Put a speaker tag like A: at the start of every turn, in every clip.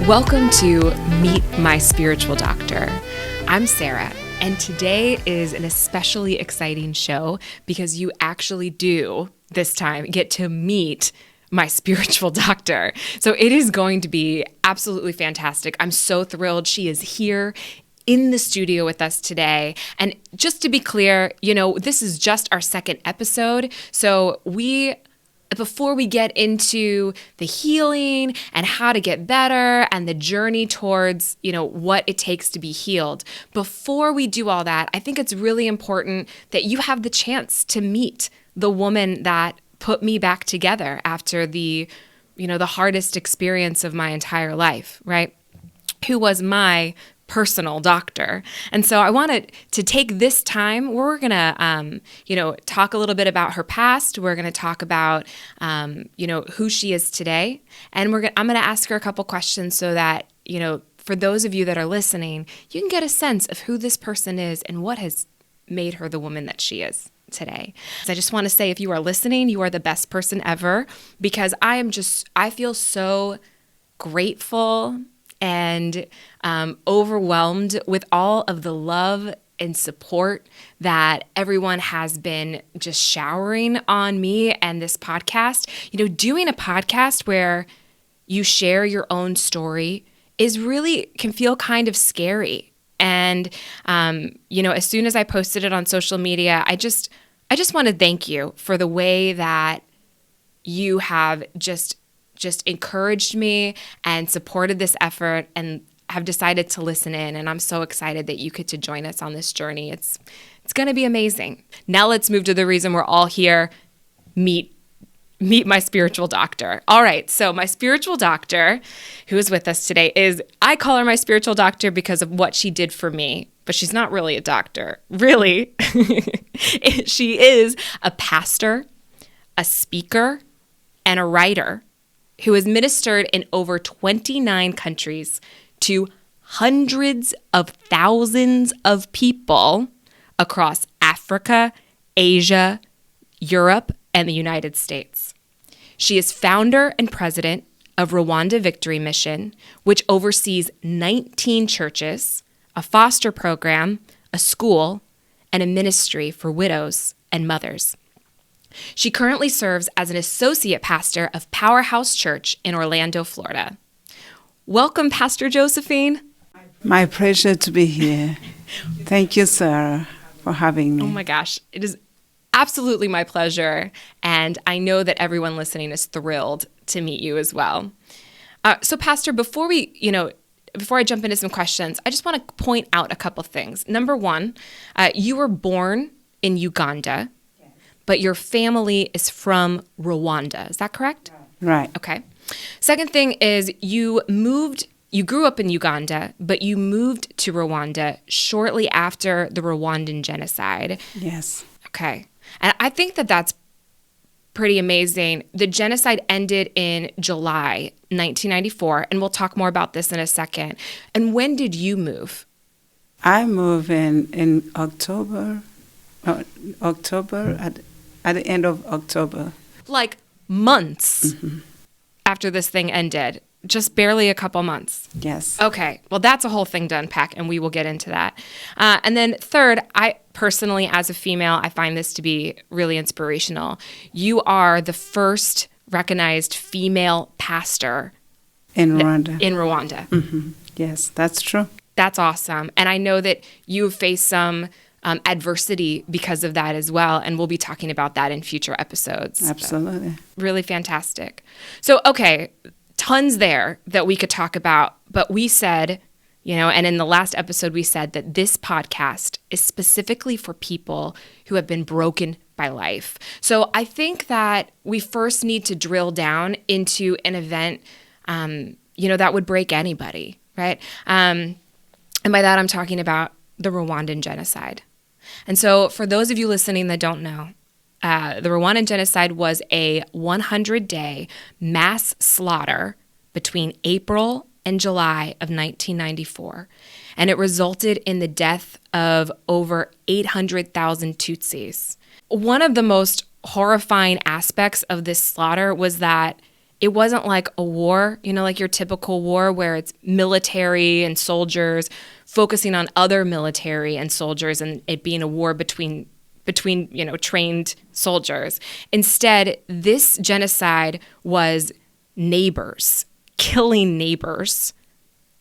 A: Welcome to Meet My Spiritual Doctor. I'm Sarah, and today is an especially exciting show because you actually do, this time, get to meet my spiritual doctor. So it is going to be absolutely fantastic. I'm so thrilled she is here in the studio with us today. And just to be clear, this is just our second episode. So before we get into the healing and how to get better and the journey towards, what it takes to be healed, before we do all that, I think it's really important that you have the chance to meet the woman that put me back together after the hardest experience of my entire life, right? Who was my personal doctor. And so I wanted to take this time. We're going to, talk a little bit about her past. We're going to talk about, who she is today. And I'm going to ask her a couple questions so that, for those of you that are listening, you can get a sense of who this person is and what has made her the woman that she is today. So I just want to say, if you are listening, you are the best person ever, because I feel so grateful and overwhelmed with all of the love and support that everyone has been just showering on me and this podcast. Doing a podcast where you share your own story can feel kind of scary. And, as soon as I posted it on social media, I just want to thank you for the way that you have just encouraged me and supported this effort and have decided to listen in. And I'm so excited that you get to join us on this journey. It's going to be amazing. Now let's move to the reason we're all here. Meet my spiritual doctor. All right. So my spiritual doctor who is with us today I call her my spiritual doctor because of what she did for me, but she's not really a doctor. Really. She is a pastor, a speaker, and a writer who has ministered in over 29 countries to hundreds of thousands of people across Africa, Asia, Europe, and the United States. She is founder and president of Rwanda Victory Mission, which oversees 19 churches, a foster program, a school, and a ministry for widows and mothers. She currently serves as an associate pastor of Powerhouse Church in Orlando, Florida. Welcome, Pastor Josephine.
B: My pleasure to be here. Thank you, Sarah, for having me.
A: Oh my gosh, it is absolutely my pleasure. And I know that everyone listening is thrilled to meet you as well. So Pastor, before I jump into some questions, I just want to point out a couple things. Number one, you were born in Uganda, but your family is from Rwanda. Is that correct?
B: Right.
A: Okay. Second thing is you grew up in Uganda, but you moved to Rwanda shortly after the Rwandan Genocide.
B: Yes.
A: Okay. And I think that that's pretty amazing. The genocide ended in July 1994, and we'll talk more about this in a second. And when did you move?
B: I moved in October at the end of October.
A: Like months after this thing ended, just barely a couple months.
B: Yes.
A: Okay, well, that's a whole thing to unpack, and we will get into that. And then third, I personally, as a female, I find this to be really inspirational. You are the first recognized female pastor
B: in Rwanda.
A: Mm-hmm.
B: Yes, that's true.
A: That's awesome. And I know that you face some adversity because of that as well. And we'll be talking about that in future episodes.
B: Absolutely.
A: So, really fantastic. So, okay, tons there that we could talk about. But we said, and in the last episode, we said that this podcast is specifically for people who have been broken by life. So I think that we first need to drill down into an event, that would break anybody, right? And by that, I'm talking about the Rwandan Genocide. And so for those of you listening that don't know, the Rwandan Genocide was a 100-day mass slaughter between April and July of 1994, and it resulted in the death of over 800,000 Tutsis. One of the most horrifying aspects of this slaughter was that it wasn't like a war, like your typical war where it's military and soldiers focusing on other military and soldiers and it being a war between trained soldiers. Instead, this genocide was neighbors killing neighbors,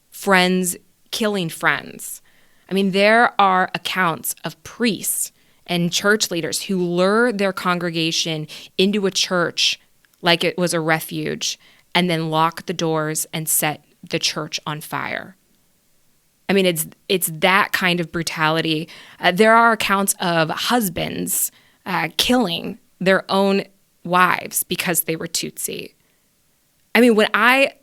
A: friends killing friends. I mean, there are accounts of priests and church leaders who lure their congregation into a church like it was a refuge and then lock the doors and set the church on fire. I mean, it's that kind of brutality. There are accounts of husbands killing their own wives because they were Tutsi. I mean, when I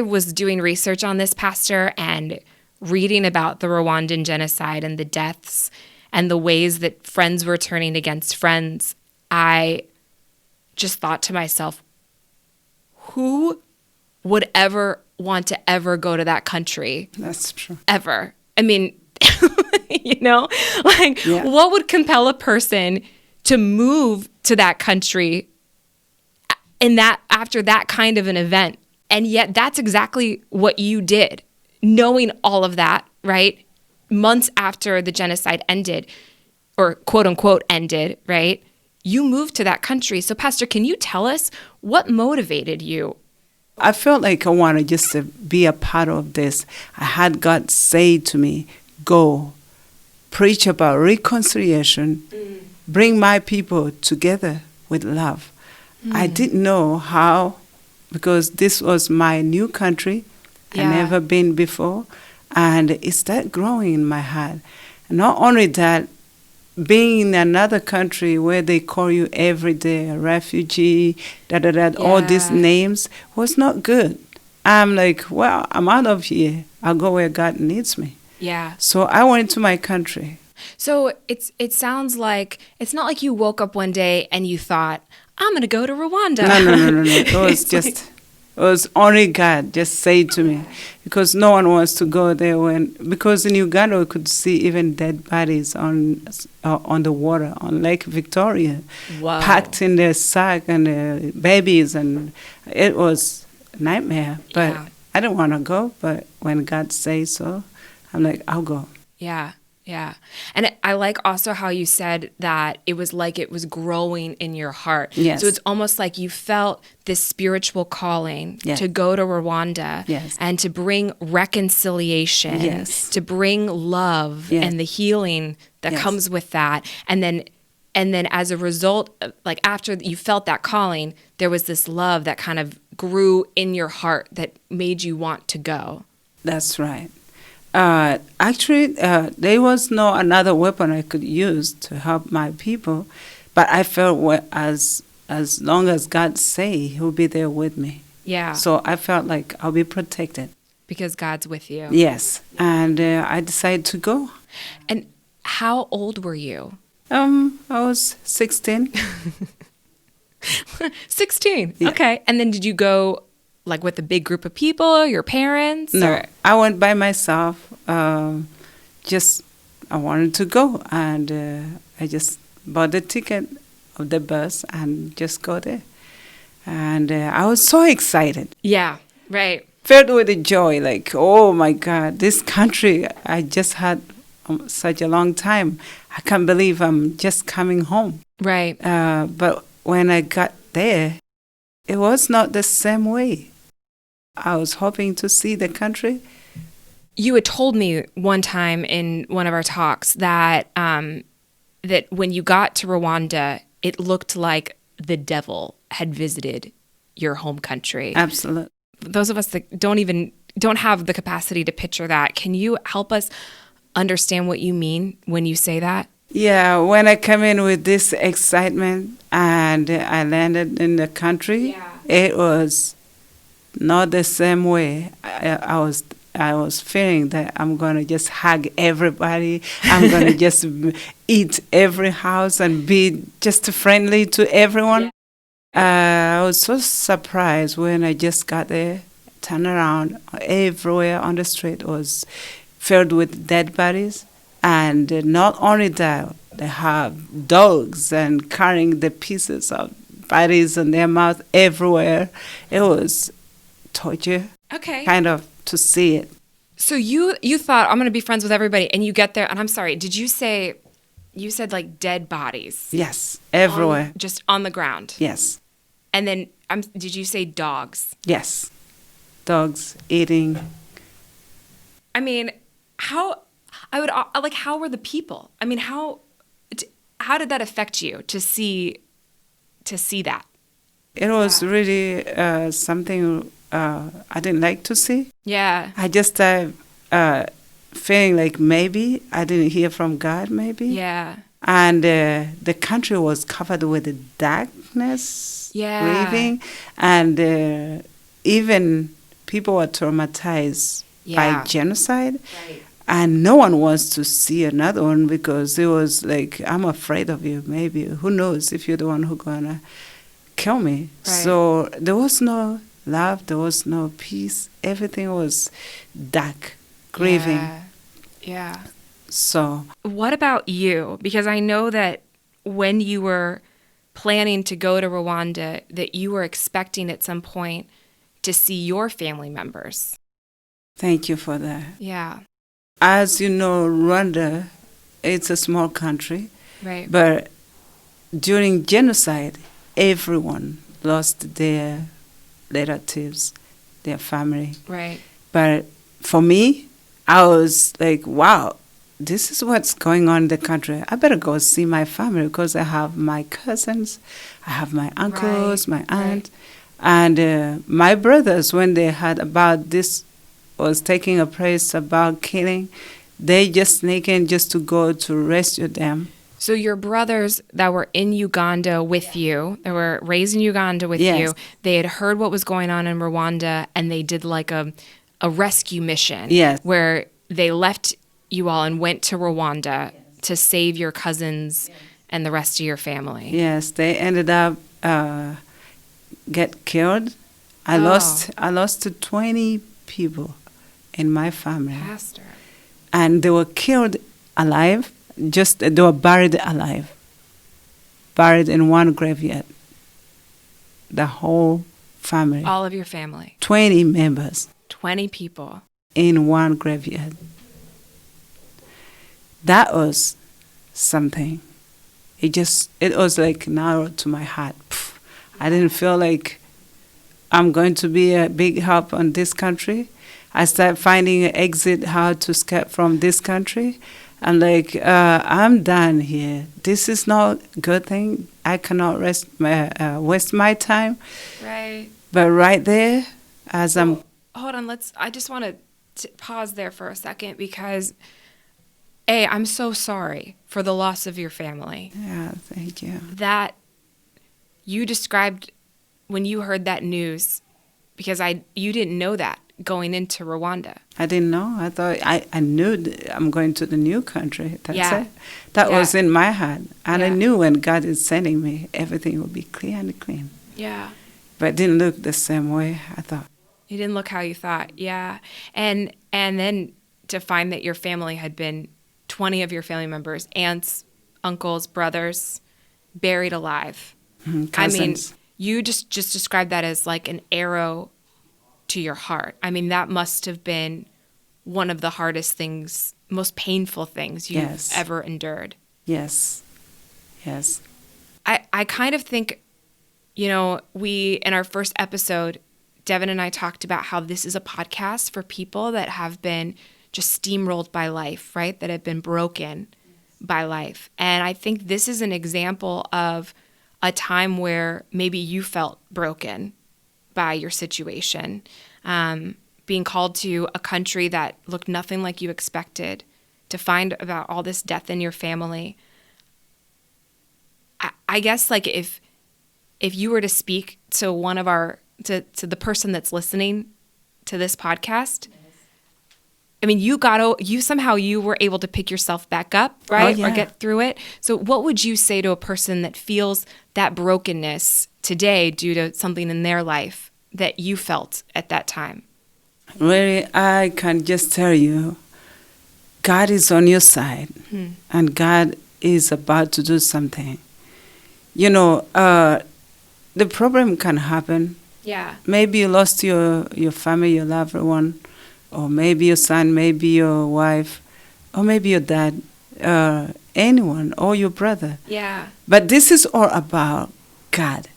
A: was doing research on this, Pastor, and reading about the Rwandan genocide and the deaths and the ways that friends were turning against friends, I just thought to myself, who would ever want to ever go to that country?
B: That's true.
A: Ever. I mean, what would compel a person to move to that country after that kind of an event? And yet that's exactly what you did, knowing all of that, right? Months after the genocide ended, or quote unquote ended, right? You moved to that country. So, Pastor, can you tell us what motivated you?
B: I felt like I wanted just to be a part of this. I had God say to me, go, preach about reconciliation, bring my people together with love. I didn't know how, because this was my new country.
A: Yeah.
B: I'd never been before. And it started growing in my heart. And not only that, being in another country where they call you every day a refugee, all these names was not good. I'm like, well, I'm out of here. I'll go where God needs me.
A: Yeah.
B: So I went to my country.
A: So it sounds like it's not like you woke up one day and you thought, I'm going to go to Rwanda.
B: No. It was it was only God just say to me, because no one wants to go there because in Uganda we could see even dead bodies on the water on Lake Victoria, packed in their sack and their babies, and it was a nightmare. But I didn't want to go. But when God says so, I'm like, I'll go.
A: Yeah. Yeah. And I like also how you said that it was like it was growing in your heart.
B: Yes.
A: So it's almost like you felt this spiritual calling to go to Rwanda and to bring reconciliation, to bring love and the healing that comes with that. And then as a result, like after you felt that calling, there was this love that kind of grew in your heart that made you want to go.
B: That's right. Actually, there was no another weapon I could use to help my people, but I felt as long as God say, He'll be there with me.
A: Yeah.
B: So I felt like I'll be protected.
A: Because God's with you.
B: Yes, and I decided to go.
A: And how old were you?
B: I was 16.
A: 16. Yeah. Okay. And then did you go like with a big group of people, your parents?
B: No,
A: or?
B: I went by myself. I wanted to go, and I just bought the ticket of the bus and just go there. And I was so excited.
A: Yeah, right.
B: Filled with the joy, like, oh my God, this country I just had such a long time. I can't believe I'm just coming home.
A: Right.
B: But when I got there, it was not the same way. I was hoping to see the country.
A: You had told me one time in one of our talks that that when you got to Rwanda, it looked like the devil had visited your home country.
B: Absolutely.
A: Those of us that don't have the capacity to picture that, can you help us understand what you mean when you say that?
B: Yeah, when I come in with this excitement and I landed in the country, it was not the same way. I was feeling that I'm going to just hug everybody. I'm going to just eat every house and be just friendly to everyone. I was so surprised when I just got there, turned around, everywhere on the street was filled with dead bodies. And not only that, they have dogs and carrying the pieces of spiders in their mouth everywhere. It was torture,
A: Okay.
B: kind of, to see it.
A: So you thought, I'm going to be friends with everybody, and you get there, and I'm sorry, did you say, you said like dead bodies?
B: Yes, everywhere.
A: Just on the ground?
B: Yes,
A: And then, did you say dogs?
B: yes. Dogs eating.
A: I mean, how were the people? I mean, how did that affect you to see that?
B: It was really something I didn't like to see.
A: Yeah.
B: I just feeling like maybe I didn't hear from God, maybe.
A: Yeah.
B: And the country was covered with darkness,
A: Yeah.
B: grieving, and even people were traumatized by genocide.
A: Right.
B: And no one wants to see another one because it was like, I'm afraid of you, maybe. Who knows if you're the one who's going to kill me.
A: Right.
B: So there was no love, there was no peace. Everything was dark, grieving.
A: Yeah.
B: So
A: What about you? Because I know that when you were planning to go to Rwanda, that you were expecting at some point to see your family members.
B: thank you for that.
A: Yeah.
B: As you know, Rwanda, it's a small country,
A: Right.
B: but during genocide, everyone lost their relatives, their family.
A: Right.
B: But for me, I was like, wow, this is what's going on in the country. I better go see my family because I have my cousins, I have my uncles, my aunt, and my brothers, when they heard about this was taking a place about killing, they just sneak in just to go to rescue them.
A: So your brothers that were in Uganda with you, that were raised in Uganda with you, they had heard what was going on in Rwanda, and they did like a rescue mission where they left you all and went to Rwanda to save your cousins and the rest of your family.
B: Yes, they ended up get killed. I lost 20 people in my family.
A: Pastor.
B: And they were killed alive. They were buried alive, buried in one graveyard. The whole family.
A: All of your family.
B: 20 members.
A: 20 people.
B: In one graveyard. That was something. It was like narrowed to my heart. I didn't feel like I'm going to be a big help on this country. I started finding an exit how to escape from this country. I'm like, I'm done here. This is not a good thing. I cannot waste my time.
A: Right.
B: But right there, as I'm...
A: Hold on, I just want to pause there for a second because, A, I'm so sorry for the loss of your family.
B: Yeah, thank you.
A: That you described when you heard that news, because you didn't know that going into Rwanda.
B: I didn't know. I thought I knew I'm going to the new country. That's it. That
A: Yeah.
B: was in my heart. And I
A: Yeah.
B: knew when God is sending me, everything will be clear and clean.
A: Yeah.
B: But it didn't look the same way I thought.
A: You didn't look how you thought. Yeah. And then to find that your family had been 20 of your family members, aunts, uncles, brothers, buried alive.
B: Cousins.
A: I mean, you just described that as like an arrow to your heart. I mean, that must have been one of the hardest things, most painful things you've ever endured.
B: Yes. Yes.
A: I kind of think, we, in our first episode, Devin and I talked about how this is a podcast for people that have been just steamrolled by life, right? That have been broken by life. And I think this is an example of a time where maybe you felt broken by your situation, being called to a country that looked nothing like you expected, to find about all this death in your family. I guess like if you were to speak to one of to the person that's listening to this podcast, I mean, you were able to pick yourself back up, right? Or get through it. So what would you say to a person that feels that brokenness today due to something in their life that you felt at that time?
B: Really, I can just tell you, God is on your side, and God is about to do something. the problem can happen.
A: Yeah.
B: Maybe you lost your family, your loved one, or maybe your son, maybe your wife, or maybe your dad, anyone, or your brother.
A: Yeah.
B: But this is all about God.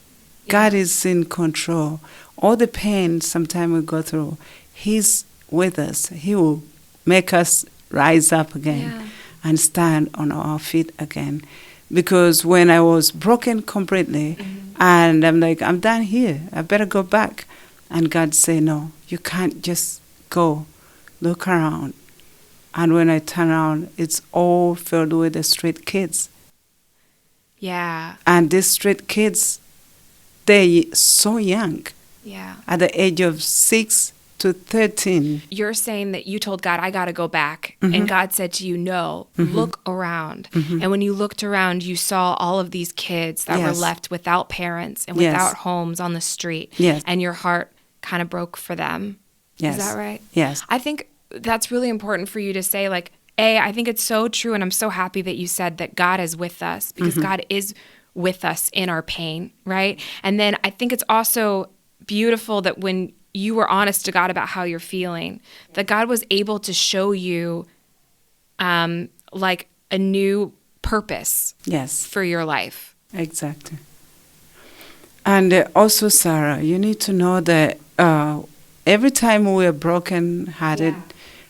B: God
A: Yeah.
B: is in control. All the pain sometimes we go through, He's with us. He will make us rise up again
A: Yeah.
B: and stand on our feet again. Because when I was broken completely, and I'm like, I'm done here. I better go back. And God said, no, you can't just go. Look around. And when I turn around, it's all filled with the street kids.
A: Yeah.
B: And these street kids, they're so young,
A: Yeah.
B: at the age of 6 to 13.
A: You're saying that you told God, I got to go back. And God said to you, no, look around. And when you looked around, you saw all of these kids that were
B: Yes.
A: left without parents and
B: Yes.
A: without homes on the street.
B: Yes.
A: And your heart kind of broke for them.
B: Yes.
A: Is that right?
B: Yes.
A: I think that's really important for you to say, like, I think it's so true. And I'm so happy that you said that God is with us, because God is with us in our pain, right? And then I think it's also beautiful that when you were honest to God about how you're feeling, that God was able to show you like a new purpose
B: Yes.
A: for your life.
B: Exactly. And also, Sarah, you need to know that every time we are broken-hearted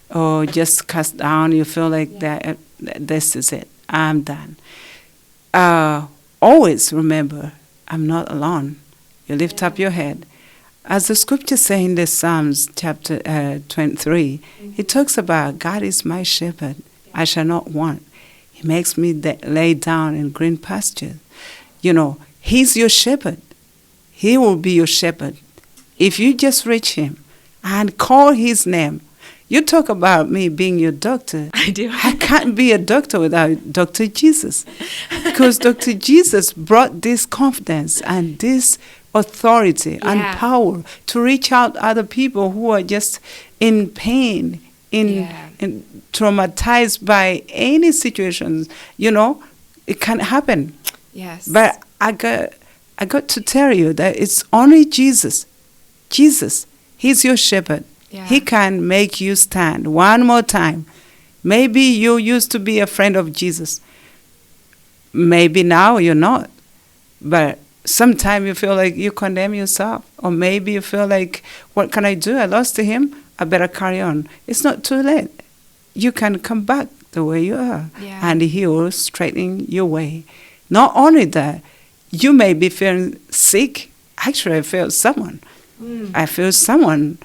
B: or just cast down, you feel like that this is it, I'm done. Always remember, I'm not alone. You lift up your head. As the scripture says in the Psalms chapter 23, it talks about God is my shepherd, I shall not want. He makes me lay down in green pastures. You know, He's your shepherd. He will be your shepherd. If you just reach Him and call His name. You talk about me being your doctor.
A: I do.
B: I can't be a doctor without Dr. Jesus. Because Dr. Jesus brought this confidence and this authority and power to reach out other people who are just in pain, in traumatized by any situations. You know, it can happen.
A: Yes.
B: But I got to tell you that it's only Jesus. Jesus, He's your shepherd.
A: Yeah.
B: He can make you stand one more time. Maybe you used to be a friend of Jesus. Maybe now you're not. But sometimes you feel like you condemn yourself. Or maybe you feel like, what can I do? I lost to Him. I better carry on. It's not too late. You can come back the way you are.
A: Yeah.
B: And He will straighten your way. Not only that, you may be feeling sick. Actually, I feel someone. I feel someone.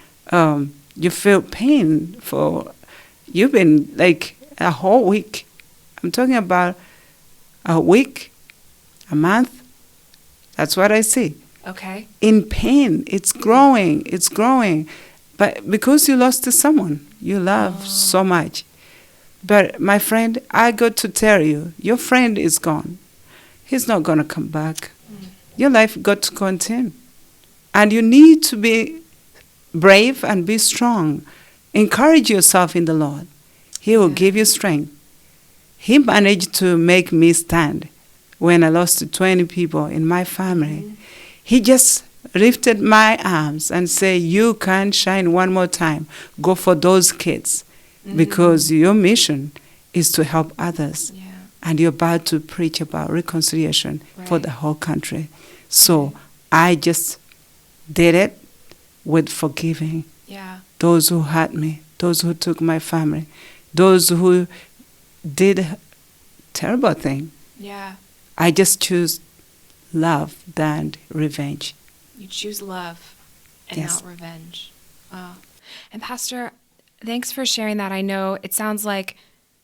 B: You feel pain for, you've been like a whole week. I'm talking about a week, a month. That's what I see.
A: Okay.
B: In pain, it's growing. But because you lost to someone you love so much. But my friend, I got to tell you, your friend is gone. He's not going to come back. Your life got to continue. And you need to be brave and be strong. Encourage yourself in the Lord. He will give you strength. He managed to make me stand when I lost 20 people in my family. He just lifted my arms and said, you can shine one more time. Go for those kids. Because your mission is to help others. Yeah. And you're about to preach about reconciliation for the whole country. So I just did it with forgiving those who hurt me, those who took my family, those who did terrible thing.
A: Yeah.
B: I just choose love than revenge.
A: You choose love and not revenge. Wow. And Pastor, thanks for sharing that. I know it sounds like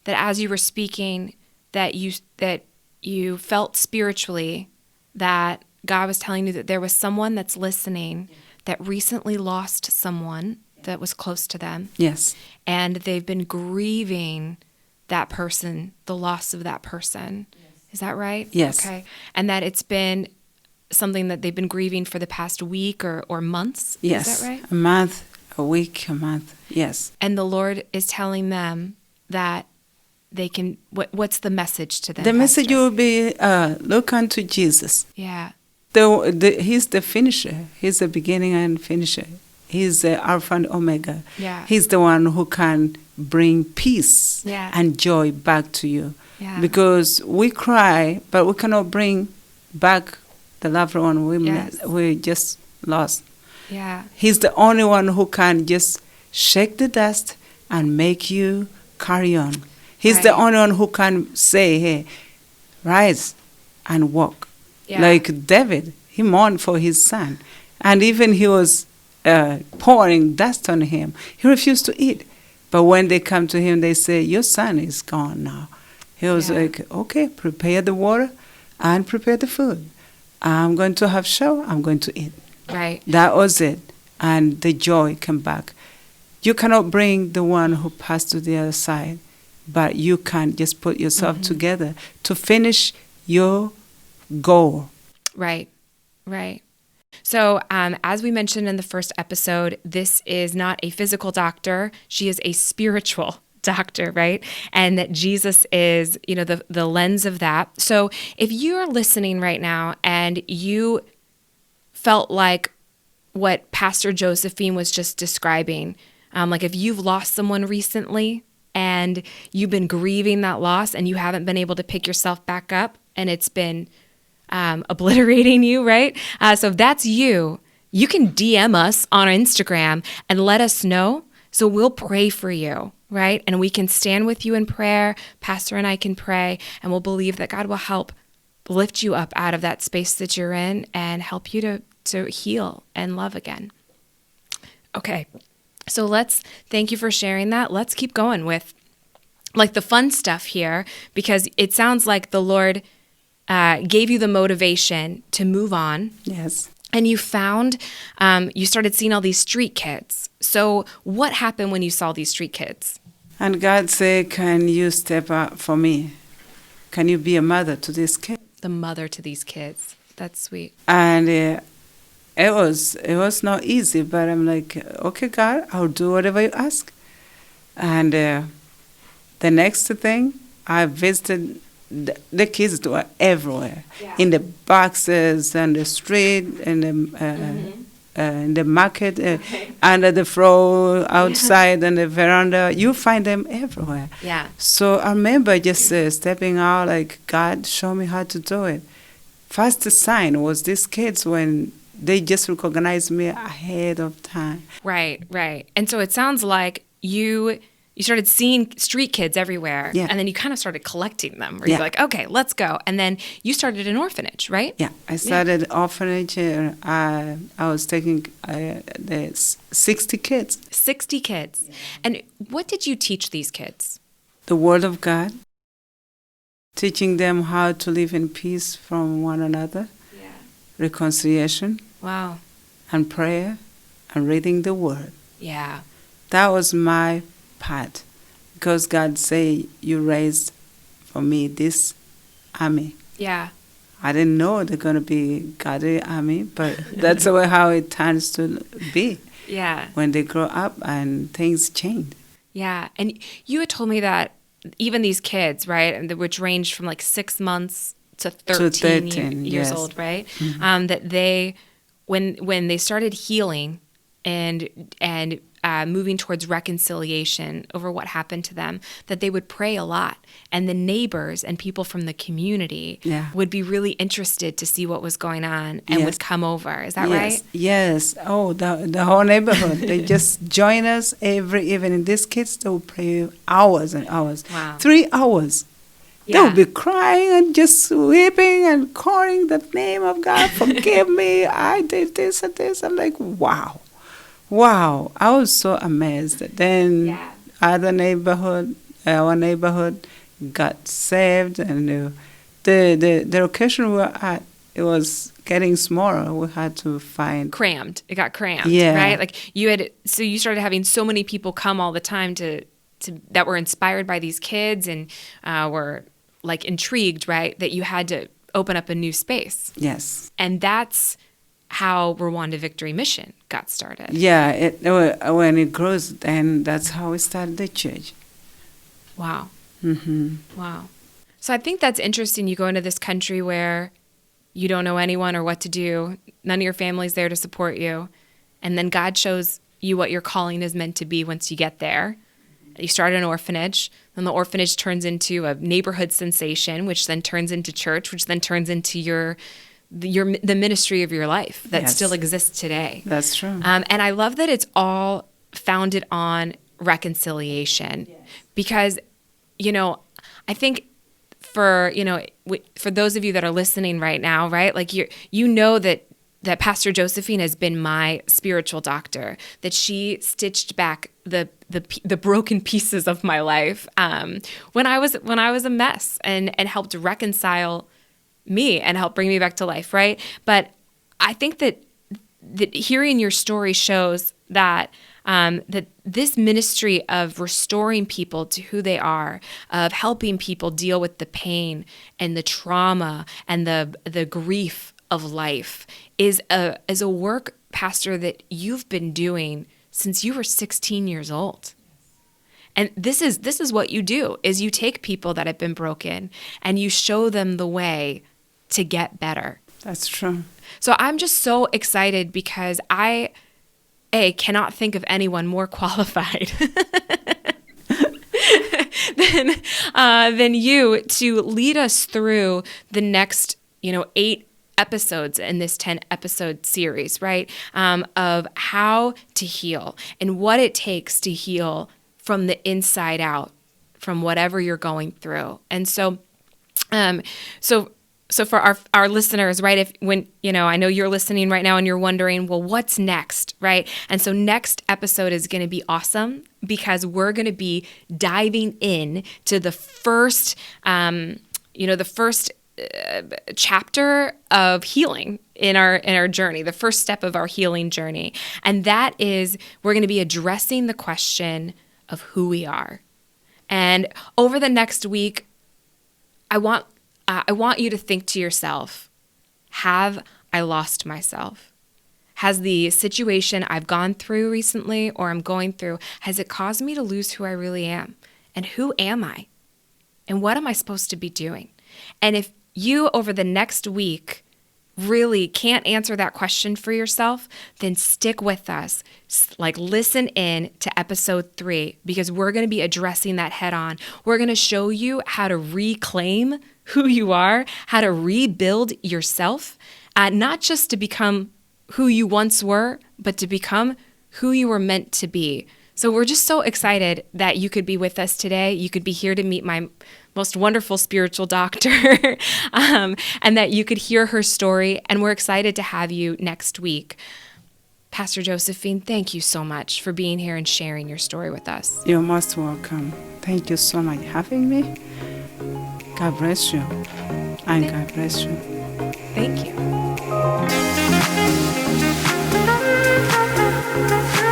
A: that as you were speaking that you felt spiritually that God was telling you that there was someone that's listening that recently lost someone that was close to them.
B: Yes.
A: And they've been grieving that person, the loss of that person. Yes. Is that right?
B: Yes.
A: Okay. And that it's been something that they've been grieving for the past week or months.
B: Yes.
A: Is that right?
B: A month, a week, a month. Yes.
A: And the Lord is telling them that they can, what's the message to them?
B: The
A: Pastor?
B: message will be, look unto Jesus.
A: Yeah.
B: He's the finisher. He's the beginning and finisher. He's the Alpha and Omega.
A: Yeah.
B: He's the one who can bring peace
A: Yeah.
B: and joy back to you.
A: Yeah.
B: Because we cry, but we cannot bring back the loved one
A: Yes.
B: we just lost.
A: Yeah.
B: He's the only one who can just shake the dust and make you carry on. He's the
A: Right.
B: only one who can say, hey, rise and walk.
A: Yeah.
B: Like David, he mourned for his son. And even he was pouring dust on him. He refused to eat. But when they come to him, they say, your son is gone now. He was
A: Yeah.
B: like, okay, prepare the water and prepare the food. I'm going to have shower. I'm going to eat.
A: Right.
B: That was it. And the joy came back. You cannot bring the one who passed to the other side, but you can just put yourself together to finish your goal.
A: Right. Right. So, as we mentioned in the first episode, this is not a physical doctor. She is a spiritual doctor, right? And that Jesus is, the lens of that. So if you're listening right now and you felt like what Pastor Josephine was just describing, like if you've lost someone recently and you've been grieving that loss and you haven't been able to pick yourself back up and it's been obliterating you, right? So if that's you, you can DM us on our Instagram and let us know. So we'll pray for you, right? And we can stand with you in prayer. Pastor and I can pray, and we'll believe that God will help lift you up out of that space that you're in and help you to heal and love again. Okay, so thank you for sharing that. Let's keep going with like the fun stuff here, because it sounds like the Lord gave you the motivation to move on.
B: Yes.
A: And you found, you started seeing all these street kids. So what happened when you saw these street kids?
B: And God said, can you step up for me? Can you be a mother to this kid?
A: The mother to these kids. That's sweet.
B: And it was not easy, but I'm like, okay, God, I'll do whatever you ask. And the next thing, I visited the kids were everywhere, in the boxes, on the street, in the market, under the floor, outside, on the veranda. You find them everywhere.
A: Yeah.
B: So I remember just stepping out, like, God, show me how to do it. First sign was these kids when they just recognized me ahead of time.
A: Right, right. And so it sounds like you started seeing street kids everywhere, and then you kind of started collecting them. Where you're like, okay, let's go. And then you started an orphanage, right?
B: Yeah, I started orphanage. I was taking the 60 kids.
A: 60 kids. Yeah. And what did you teach these kids?
B: The Word of God. Teaching them how to live in peace from one another. Yeah. Reconciliation.
A: Wow.
B: And prayer. And reading the Word.
A: Yeah.
B: That was my part, because God say, you raised for me this army.
A: Yeah.
B: I didn't know they're going to be godly army, but that's the way how it turns to be.
A: Yeah.
B: When they grow up and things change.
A: Yeah. And you had told me that even these kids, right, and which ranged from like 6 months to 13 years old, right, that they, when they started healing and moving towards reconciliation over what happened to them, that they would pray a lot. And the neighbors and people from the community would be really interested to see what was going on and would come over. Is that right?
B: Yes. Oh, the whole neighborhood. They just join us every evening. These kids, they will pray hours and hours.
A: Wow.
B: 3 hours. They will be crying and just weeping and calling the name of God. Forgive me. I did this and this. I'm like, wow. Wow, I was so amazed. Then our neighborhood got saved, and the location we were at, it was getting smaller. We had to find
A: crammed. It got crammed, right? Like you started having so many people come all the time to that were inspired by these kids and were like intrigued, right? That you had to open up a new space.
B: Yes,
A: and that's how Rwanda Victory Mission got started.
B: Yeah, when it grows, then that's how we started the church.
A: Wow. Mm-hmm. Wow. So I think that's interesting. You go into this country where You don't know anyone or what to do. None of your family's there to support you. And then God shows you what your calling is meant to be once you get there. You start an orphanage, then the orphanage turns into a neighborhood sensation, which then turns into church, which then turns into the ministry of your life that still exists today.
B: That's true.
A: And I love that it's all founded on reconciliation, because, I think for those of you that are listening right now, right, like you know that Pastor Josephine has been my spiritual doctor, that she stitched back the broken pieces of my life when I was a mess, and helped reconcile me and help bring me back to life, right? But I think that hearing your story shows that that this ministry of restoring people to who they are, of helping people deal with the pain and the trauma and the grief of life is a work, Pastor, that you've been doing since you were 16 years old. And this is what you do, is you take people that have been broken and you show them the way to get better.
B: That's true.
A: So I'm just so excited because I cannot think of anyone more qualified than you to lead us through the next 8 episodes in this 10-episode series, right? Of how to heal and what it takes to heal from the inside out, from whatever you're going through. And so for our listeners, right, I know you're listening right now and you're wondering, well, what's next, right? And so next episode is going to be awesome because we're going to be diving in to the first, chapter of healing in our journey, the first step of our healing journey. And that is, we're going to be addressing the question of who we are. And over the next week, I want you to think to yourself, have I lost myself? Has the situation I've gone through recently or I'm going through, has it caused me to lose who I really am? And who am I? And what am I supposed to be doing? And if you, over the next week, really can't answer that question for yourself, then stick with us. Listen in to episode 3, because we're going to be addressing that head on. We're going to show you how to reclaim who you are, how to rebuild yourself, not just to become who you once were, but to become who you were meant to be. So we're just so excited that you could be with us today. You could be here to meet my most wonderful spiritual doctor, and that you could hear her story. And we're excited to have you next week. Pastor Josephine, thank you so much for being here and sharing your story with us.
B: You're most welcome. Thank you so much for having me. God bless you. And God bless you.
A: Thank you.